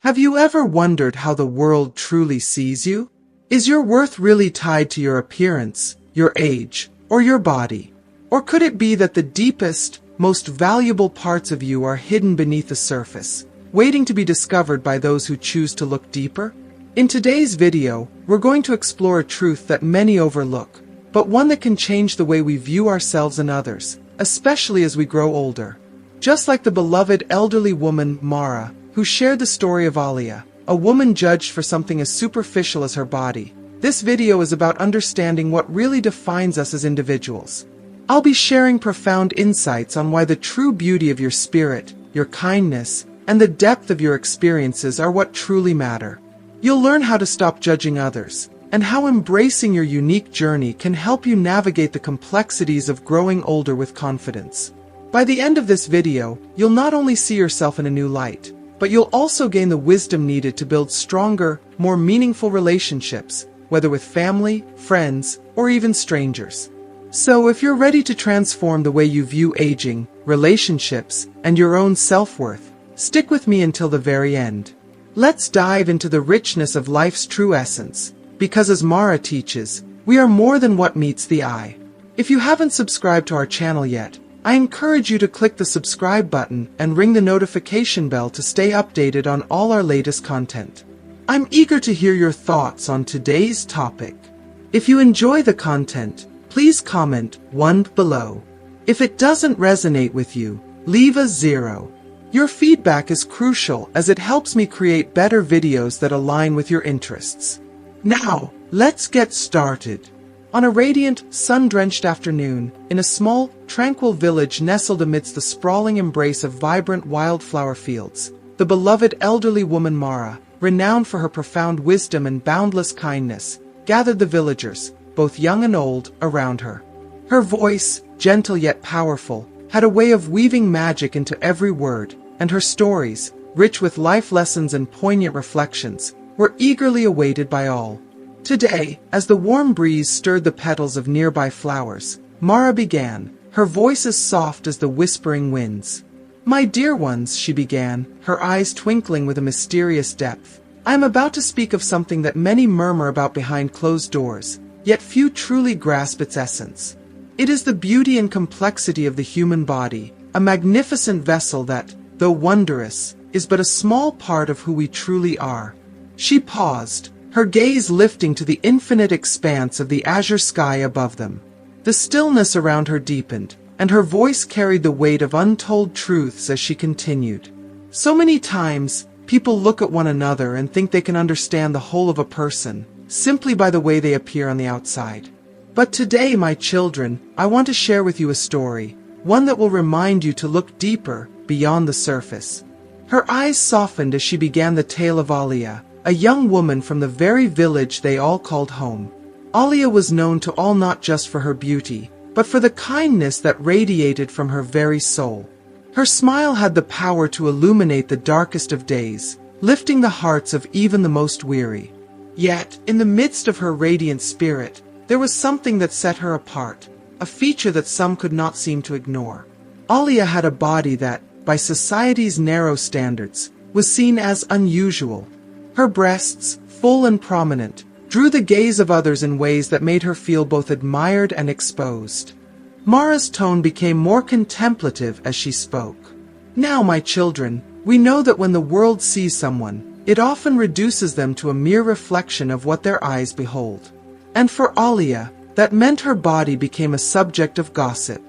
Have you ever wondered how the world truly sees you? Is your worth really tied to your appearance, your age, or your body? Or could it be that the deepest, most valuable parts of you are hidden beneath the surface, waiting to be discovered by those who choose to look deeper? In today's video, we're going to explore a truth that many overlook, but one that can change the way we view ourselves and others, especially as we grow older. Just like the beloved elderly woman, Mara, who shared the story of Alia, a woman judged for something as superficial as her body. This video is about understanding what really defines us as individuals. I'll be sharing profound insights on why the true beauty of your spirit, your kindness, and the depth of your experiences are what truly matter. You'll learn how to stop judging others, and how embracing your unique journey can help you navigate the complexities of growing older with confidence. By the end of this video, you'll not only see yourself in a new light, but you'll also gain the wisdom needed to build stronger, more meaningful relationships, whether with family, friends, or even strangers. So if you're ready to transform the way you view aging, relationships, and your own self-worth, stick with me until the very end. Let's dive into the richness of life's true essence, because as Mara teaches, we are more than what meets the eye. If you haven't subscribed to our channel yet, I encourage you to click the subscribe button and ring the notification bell to stay updated on all our latest content. I'm eager to hear your thoughts on today's topic. If you enjoy the content, please comment 1 below. If it doesn't resonate with you, leave a 0. Your feedback is crucial as it helps me create better videos that align with your interests. Now, let's get started. On a radiant, sun-drenched afternoon, in a small, tranquil village nestled amidst the sprawling embrace of vibrant wildflower fields, the beloved elderly woman Mara, renowned for her profound wisdom and boundless kindness, gathered the villagers, both young and old, around her. Her voice, gentle yet powerful, had a way of weaving magic into every word, and her stories, rich with life lessons and poignant reflections, were eagerly awaited by all. Today, as the warm breeze stirred the petals of nearby flowers, Mara began, her voice as soft as the whispering winds. "My dear ones," she began, her eyes twinkling with a mysterious depth, "I am about to speak of something that many murmur about behind closed doors, yet few truly grasp its essence. It is the beauty and complexity of the human body, a magnificent vessel that, though wondrous, is but a small part of who we truly are." She paused, her gaze lifting to the infinite expanse of the azure sky above them. The stillness around her deepened, and her voice carried the weight of untold truths as she continued. So many times, people look at one another and think they can understand the whole of a person, simply by the way they appear on the outside. But today, my children, I want to share with you a story, one that will remind you to look deeper, beyond the surface. Her eyes softened as she began the tale of Alia, a young woman from the very village they all called home. Alia was known to all not just for her beauty, but for the kindness that radiated from her very soul. Her smile had the power to illuminate the darkest of days, lifting the hearts of even the most weary. Yet, in the midst of her radiant spirit, there was something that set her apart, a feature that some could not seem to ignore. Alia had a body that, by society's narrow standards, was seen as unusual. Her breasts, full and prominent, drew the gaze of others in ways that made her feel both admired and exposed. Mara's tone became more contemplative as she spoke. "Now, my children, we know that when the world sees someone, it often reduces them to a mere reflection of what their eyes behold. And for Alia, that meant her body became a subject of gossip.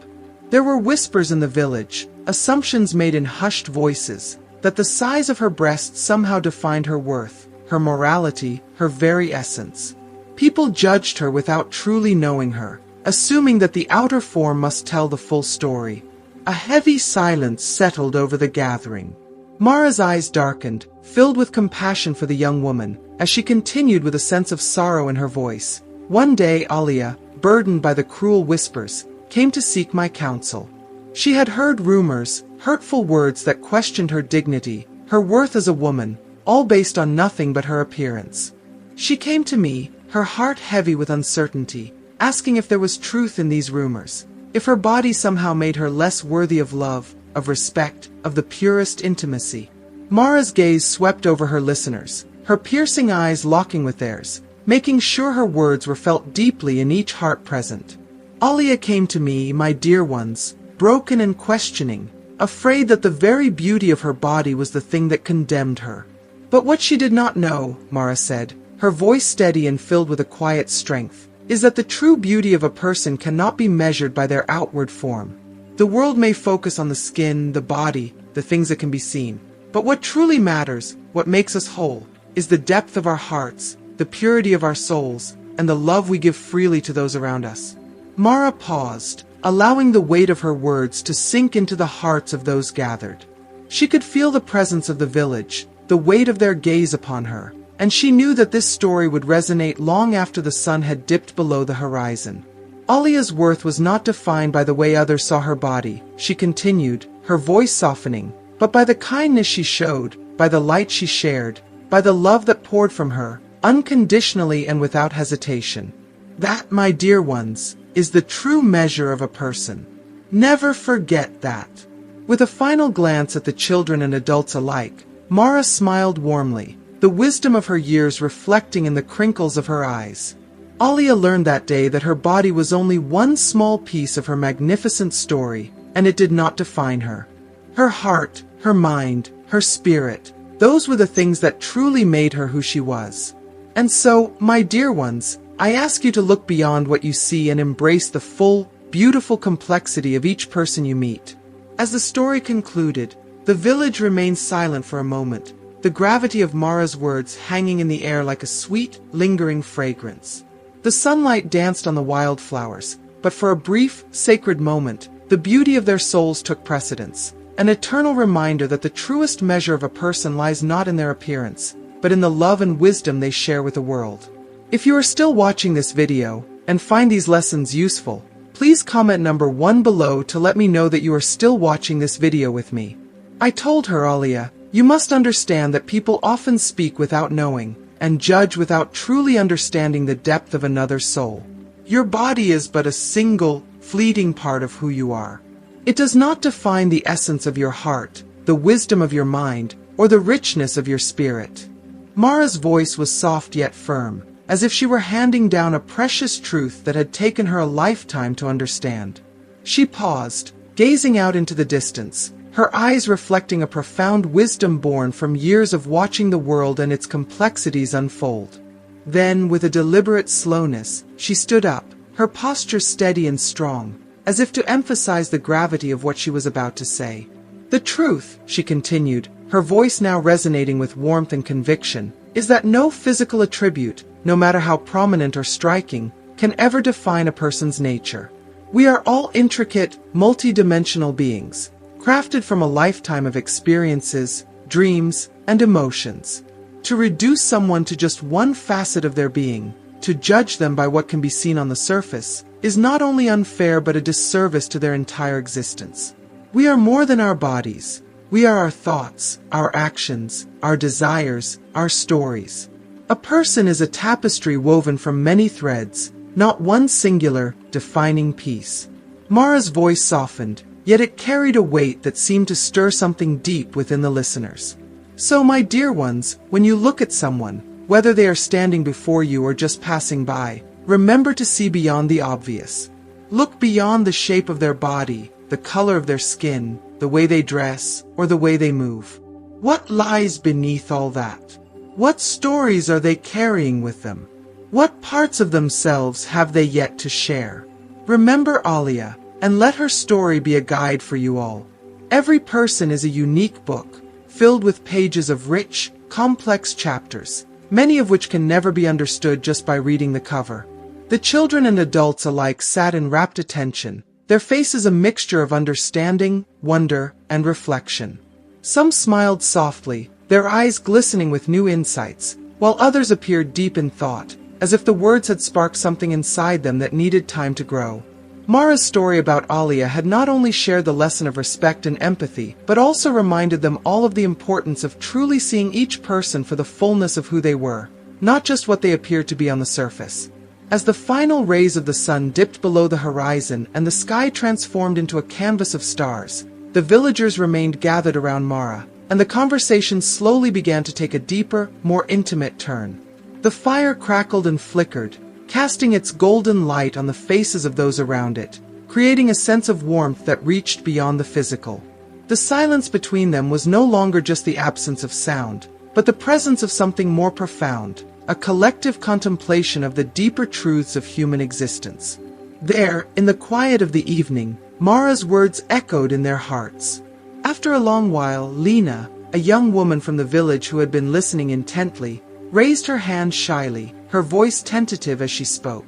There were whispers in the village, assumptions made in hushed voices, that the size of her breasts somehow defined her worth, her morality, her very essence. People judged her without truly knowing her, assuming that the outer form must tell the full story. A heavy silence settled over the gathering. Mara's eyes darkened, filled with compassion for the young woman, as she continued with a sense of sorrow in her voice. "One day, Alia, burdened by the cruel whispers, came to seek my counsel. She had heard rumors, hurtful words that questioned her dignity, her worth as a woman, all based on nothing but her appearance. She came to me, her heart heavy with uncertainty, asking if there was truth in these rumors, if her body somehow made her less worthy of love, of respect, of the purest intimacy. Mara's gaze swept over her listeners, her piercing eyes locking with theirs, making sure her words were felt deeply in each heart present. Alia came to me, my dear ones, broken and questioning, afraid that the very beauty of her body was the thing that condemned her. But what she did not know, Mara said, her voice steady and filled with a quiet strength, is that the true beauty of a person cannot be measured by their outward form. The world may focus on the skin, the body, the things that can be seen. But what truly matters, what makes us whole, is the depth of our hearts, the purity of our souls, and the love we give freely to those around us. Mara paused, allowing the weight of her words to sink into the hearts of those gathered. She could feel the presence of the village, the weight of their gaze upon her, and she knew that this story would resonate long after the sun had dipped below the horizon. Alia's worth was not defined by the way others saw her body, she continued, her voice softening, but by the kindness she showed, by the light she shared, by the love that poured from her, unconditionally and without hesitation. That, my dear ones, is the true measure of a person. Never forget that. With a final glance at the children and adults alike, Mara smiled warmly, the wisdom of her years reflecting in the crinkles of her eyes. Alia learned that day that her body was only one small piece of her magnificent story, and it did not define her. Her heart, her mind, her spirit, those were the things that truly made her who she was. And so, my dear ones, I ask you to look beyond what you see and embrace the full, beautiful complexity of each person you meet. As the story concluded, the village remained silent for a moment, the gravity of Mara's words hanging in the air like a sweet, lingering fragrance. The sunlight danced on the wildflowers, but for a brief, sacred moment, the beauty of their souls took precedence, an eternal reminder that the truest measure of a person lies not in their appearance, but in the love and wisdom they share with the world. If you are still watching this video, and find these lessons useful, please comment number 1 below to let me know that you are still watching this video with me. I told her, Alia, you must understand that people often speak without knowing, and judge without truly understanding the depth of another's soul. Your body is but a single, fleeting part of who you are. It does not define the essence of your heart, the wisdom of your mind, or the richness of your spirit. Mara's voice was soft yet firm, as if she were handing down a precious truth that had taken her a lifetime to understand. She paused, gazing out into the distance, her eyes reflecting a profound wisdom born from years of watching the world and its complexities unfold. Then, with a deliberate slowness, she stood up, her posture steady and strong, as if to emphasize the gravity of what she was about to say. The truth, she continued, her voice now resonating with warmth and conviction, is that no physical attribute, no matter how prominent or striking, can ever define a person's nature. We are all intricate, multi-dimensional beings, crafted from a lifetime of experiences, dreams, and emotions. To reduce someone to just one facet of their being, to judge them by what can be seen on the surface, is not only unfair but a disservice to their entire existence. We are more than our bodies. We are our thoughts, our actions, our desires, our stories. A person is a tapestry woven from many threads, not one singular, defining piece. Mara's voice softened, yet it carried a weight that seemed to stir something deep within the listeners. So, my dear ones, when you look at someone, whether they are standing before you or just passing by, remember to see beyond the obvious. Look beyond the shape of their body, the color of their skin, the way they dress, or the way they move. What lies beneath all that? What stories are they carrying with them? What parts of themselves have they yet to share? Remember Alia, and let her story be a guide for you all. Every person is a unique book, filled with pages of rich, complex chapters, many of which can never be understood just by reading the cover. The children and adults alike sat in rapt attention, their faces a mixture of understanding, wonder, and reflection. Some smiled softly, their eyes glistening with new insights, while others appeared deep in thought, as if the words had sparked something inside them that needed time to grow. Mara's story about Alia had not only shared the lesson of respect and empathy, but also reminded them all of the importance of truly seeing each person for the fullness of who they were, not just what they appeared to be on the surface. As the final rays of the sun dipped below the horizon and the sky transformed into a canvas of stars, the villagers remained gathered around Mara, and the conversation slowly began to take a deeper, more intimate turn. The fire crackled and flickered, casting its golden light on the faces of those around it, creating a sense of warmth that reached beyond the physical. The silence between them was no longer just the absence of sound, but the presence of something more profound, a collective contemplation of the deeper truths of human existence. There, in the quiet of the evening, Mara's words echoed in their hearts. After a long while, Lena, a young woman from the village who had been listening intently, raised her hand shyly, her voice tentative as she spoke.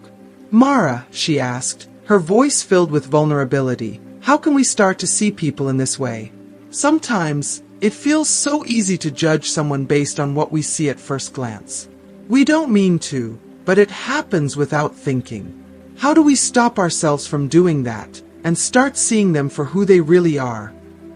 "Mara," she asked, her voice filled with vulnerability, "how can we start to see people in this way? Sometimes, it feels so easy to judge someone based on what we see at first glance. We don't mean to, but it happens without thinking. How do we stop ourselves from doing that, and start seeing them for who they really are?"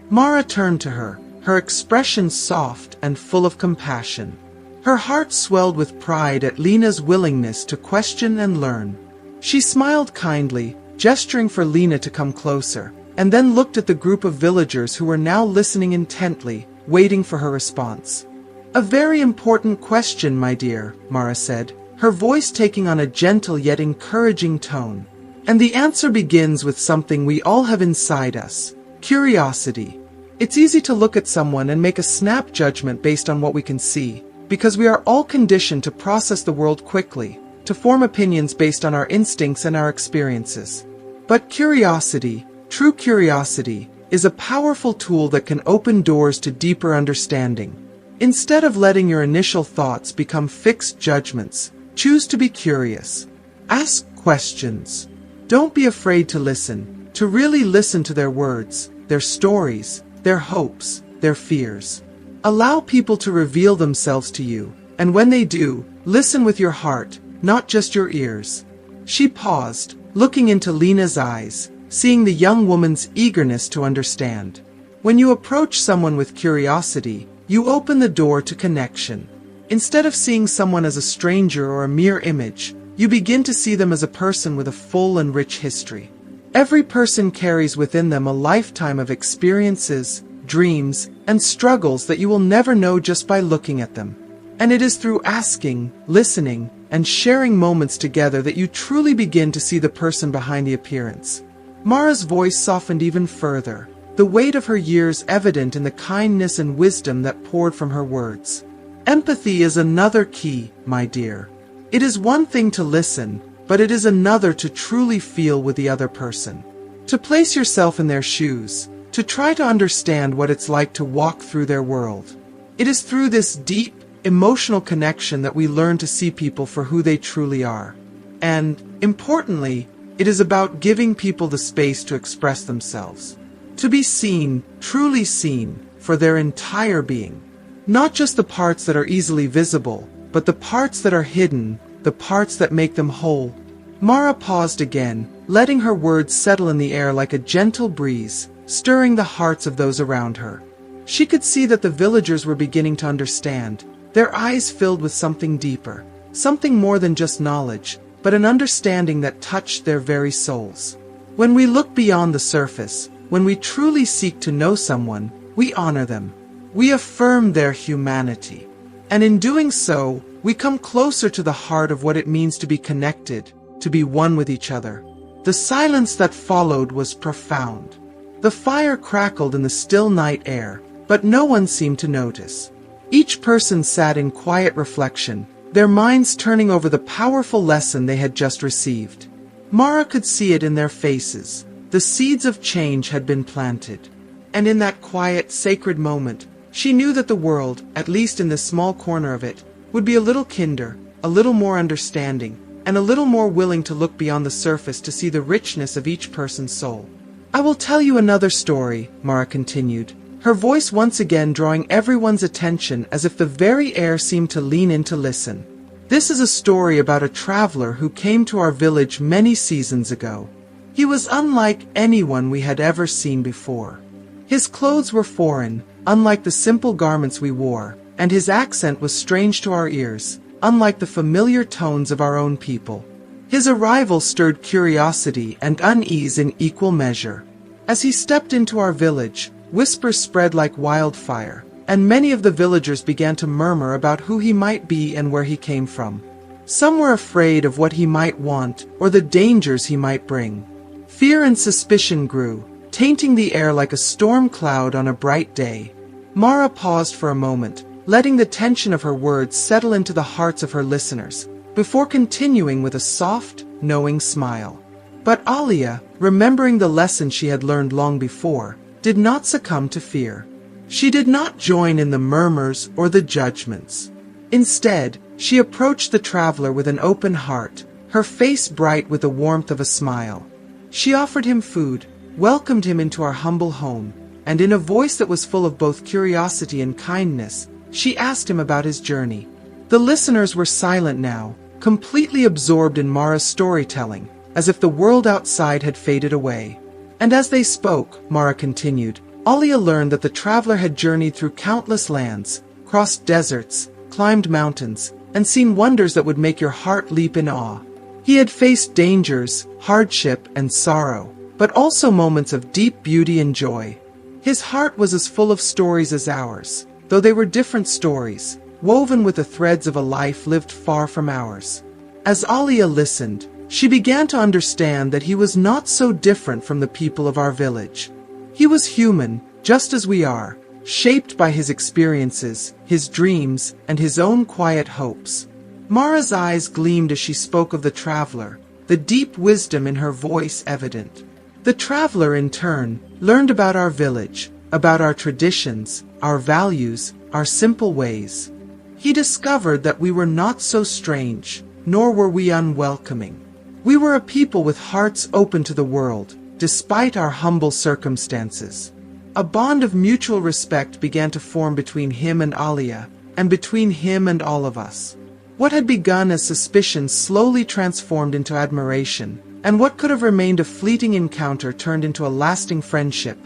Mara turned to her, her expression soft and full of compassion. Her heart swelled with pride at Lena's willingness to question and learn. She smiled kindly, gesturing for Lena to come closer, and then looked at the group of villagers who were now listening intently, waiting for her response. "A very important question, my dear," Mara said, her voice taking on a gentle yet encouraging tone. "And the answer begins with something we all have inside us: curiosity. It's easy to look at someone and make a snap judgment based on what we can see, because we are all conditioned to process the world quickly, to form opinions based on our instincts and our experiences. But curiosity, true curiosity, is a powerful tool that can open doors to deeper understanding. Instead of letting your initial thoughts become fixed judgments, choose to be curious. Ask questions. Don't be afraid to listen, to really listen to their words, their stories, their hopes, their fears. Allow people to reveal themselves to you, and when they do, listen with your heart, not just your ears." She paused, looking into Lena's eyes, seeing the young woman's eagerness to understand. When you approach someone with curiosity, you open the door to connection. Instead of seeing someone as a stranger or a mere image, you begin to see them as a person with a full and rich history. Every person carries within them a lifetime of experiences, dreams, and struggles that you will never know just by looking at them. And it is through asking, listening, and sharing moments together that you truly begin to see the person behind the appearance. Mara's voice softened even further, the weight of her years evident in the kindness and wisdom that poured from her words. "Empathy is another key, my dear. It is one thing to listen, but it is another to truly feel with the other person. To place yourself in their shoes, to try to understand what it's like to walk through their world. It is through this deep, emotional connection that we learn to see people for who they truly are. And, importantly, it is about giving people the space to express themselves. To be seen, truly seen, for their entire being. Not just the parts that are easily visible, but the parts that are hidden, the parts that make them whole." Mara paused again, letting her words settle in the air like a gentle breeze, stirring the hearts of those around her. She could see that the villagers were beginning to understand, their eyes filled with something deeper, something more than just knowledge, but an understanding that touched their very souls. When we look beyond the surface, when we truly seek to know someone, we honor them. We affirm their humanity. And in doing so, we come closer to the heart of what it means to be connected, to be one with each other. The silence that followed was profound. The fire crackled in the still night air, but no one seemed to notice. Each person sat in quiet reflection, their minds turning over the powerful lesson they had just received. Mara could see it in their faces. The seeds of change had been planted. And in that quiet, sacred moment, she knew that the world, at least in this small corner of it, would be a little kinder, a little more understanding, and a little more willing to look beyond the surface to see the richness of each person's soul. "I will tell you another story," Mara continued, her voice once again drawing everyone's attention as if the very air seemed to lean in to listen. "This is a story about a traveler who came to our village many seasons ago. He was unlike anyone we had ever seen before. His clothes were foreign, unlike the simple garments we wore, and his accent was strange to our ears, unlike the familiar tones of our own people. His arrival stirred curiosity and unease in equal measure. As he stepped into our village, whispers spread like wildfire. and many of the villagers began to murmur about who he might be and where he came from. Some were afraid of what he might want or the dangers he might bring. Fear and suspicion grew, tainting the air like a storm cloud on a bright day. Mara paused for a moment, letting the tension of her words settle into the hearts of her listeners, before continuing with a soft, knowing smile. But Alia, remembering the lesson she had learned long before, did not succumb to fear. She did not join in the murmurs or the judgments. Instead, she approached the traveler with an open heart, her face bright with the warmth of a smile. She offered him food, welcomed him into our humble home, and in a voice that was full of both curiosity and kindness, she asked him about his journey. The listeners were silent now, completely absorbed in Mara's storytelling, as if the world outside had faded away. And as they spoke, Mara continued, Alia learned that the traveler had journeyed through countless lands, crossed deserts, climbed mountains, and seen wonders that would make your heart leap in awe. He had faced dangers, hardship, and sorrow, but also moments of deep beauty and joy. His heart was as full of stories as ours, though they were different stories, woven with the threads of a life lived far from ours. As Alia listened, she began to understand that he was not so different from the people of our village. He was human, just as we are, shaped by his experiences, his dreams, and his own quiet hopes. Mara's eyes gleamed as she spoke of the traveler, the deep wisdom in her voice evident. The traveler, in turn, learned about our village, about our traditions, our values, our simple ways. He discovered that we were not so strange, nor were we unwelcoming. We were a people with hearts open to the world, despite our humble circumstances. A bond of mutual respect began to form between him and Alia, and between him and all of us. What had begun as suspicion slowly transformed into admiration, and what could have remained a fleeting encounter turned into a lasting friendship.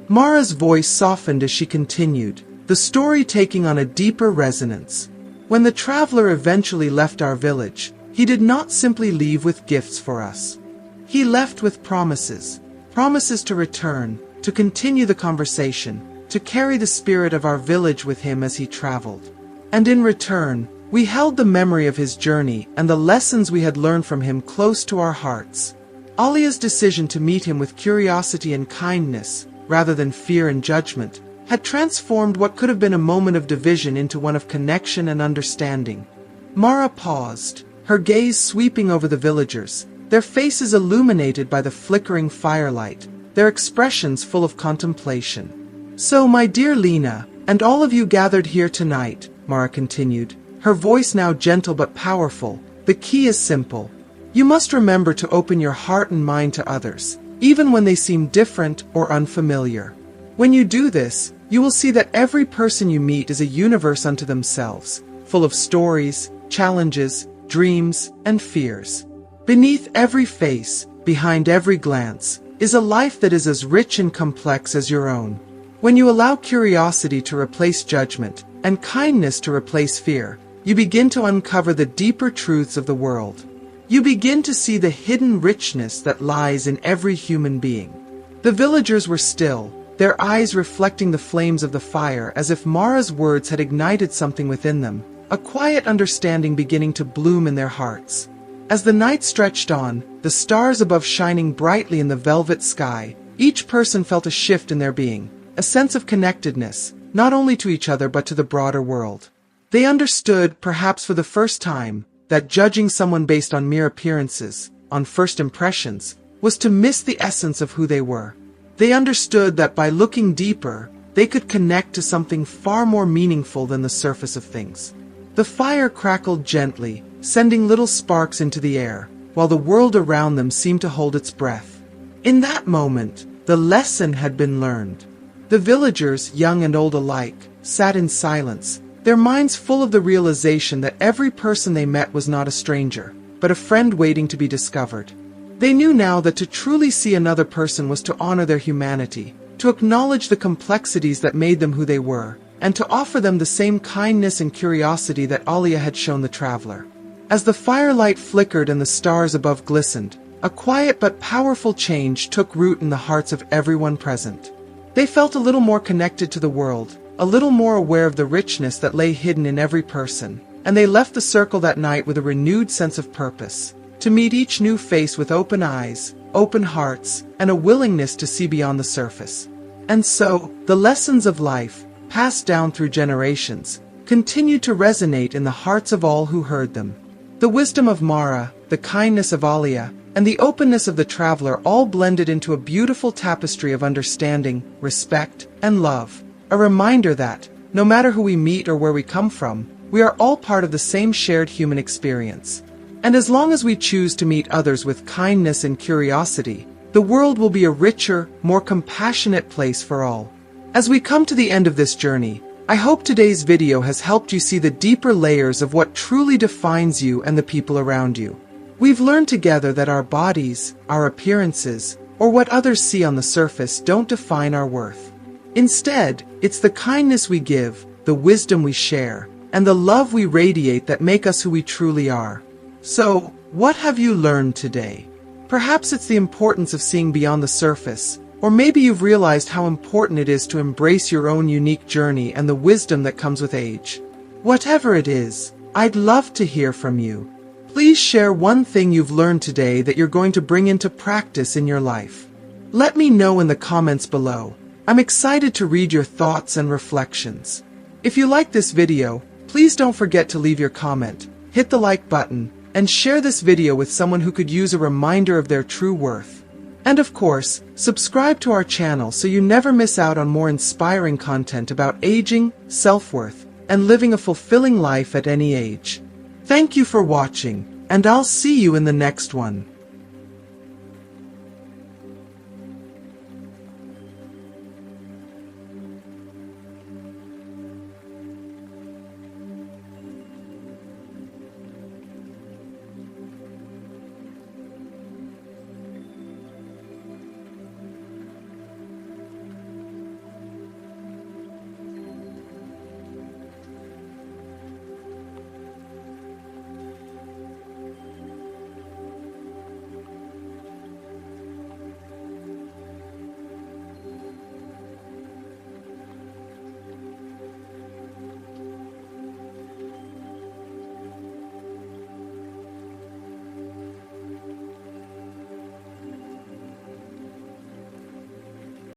Mara's voice softened as she continued, the story taking on a deeper resonance. When the traveler eventually left our village, he did not simply leave with gifts for us. He left with promises to return, to continue the conversation, to carry the spirit of our village with him as he traveled. And in return, we held the memory of his journey and the lessons we had learned from him close to our hearts. Alia's decision to meet him with curiosity and kindness, rather than fear and judgment, had transformed what could have been a moment of division into one of connection and understanding. Mara paused, her gaze sweeping over the villagers, their faces illuminated by the flickering firelight, their expressions full of contemplation. So, my dear Lena, and all of you gathered here tonight, Mara continued, her voice now gentle but powerful, the key is simple. You must remember to open your heart and mind to others, even when they seem different or unfamiliar. When you do this, you will see that every person you meet is a universe unto themselves, full of stories, challenges, dreams, and fears. Beneath every face, behind every glance, is a life that is as rich and complex as your own. When you allow curiosity to replace judgment, and kindness to replace fear, you begin to uncover the deeper truths of the world. You begin to see the hidden richness that lies in every human being. The villagers were still, their eyes reflecting the flames of the fire as if Mara's words had ignited something within them, a quiet understanding beginning to bloom in their hearts. As the night stretched on, the stars above shining brightly in the velvet sky, each person felt a shift in their being, a sense of connectedness, not only to each other but to the broader world. They understood, perhaps for the first time, that judging someone based on mere appearances, on first impressions, was to miss the essence of who they were. They understood that by looking deeper, they could connect to something far more meaningful than the surface of things. The fire crackled gently, sending little sparks into the air, while the world around them seemed to hold its breath. In that moment, the lesson had been learned. The villagers, young and old alike, sat in silence, their minds full of the realization that every person they met was not a stranger, but a friend waiting to be discovered. They knew now that to truly see another person was to honor their humanity, to acknowledge the complexities that made them who they were, and to offer them the same kindness and curiosity that Alia had shown the traveler. As the firelight flickered and the stars above glistened, a quiet but powerful change took root in the hearts of everyone present. They felt a little more connected to the world, a little more aware of the richness that lay hidden in every person, and they left the circle that night with a renewed sense of purpose, to meet each new face with open eyes, open hearts, and a willingness to see beyond the surface. And so, the lessons of life, passed down through generations, continue to resonate in the hearts of all who heard them. The wisdom of Mara, the kindness of Alia, and the openness of the traveler all blended into a beautiful tapestry of understanding, respect, and love. A reminder that, no matter who we meet or where we come from, we are all part of the same shared human experience. And as long as we choose to meet others with kindness and curiosity, the world will be a richer, more compassionate place for all. As we come to the end of this journey, I hope today's video has helped you see the deeper layers of what truly defines you and the people around you. We've learned together that our bodies, our appearances, or what others see on the surface don't define our worth. Instead, it's the kindness we give, the wisdom we share, and the love we radiate that make us who we truly are. So, what have you learned today? Perhaps it's the importance of seeing beyond the surface, or maybe you've realized how important it is to embrace your own unique journey and the wisdom that comes with age. Whatever it is, I'd love to hear from you. Please share one thing you've learned today that you're going to bring into practice in your life. Let me know in the comments below. I'm excited to read your thoughts and reflections. If you like this video, please don't forget to leave your comment, hit the like button, and share this video with someone who could use a reminder of their true worth. And of course, subscribe to our channel so you never miss out on more inspiring content about aging, self-worth, and living a fulfilling life at any age. Thank you for watching, and I'll see you in the next one.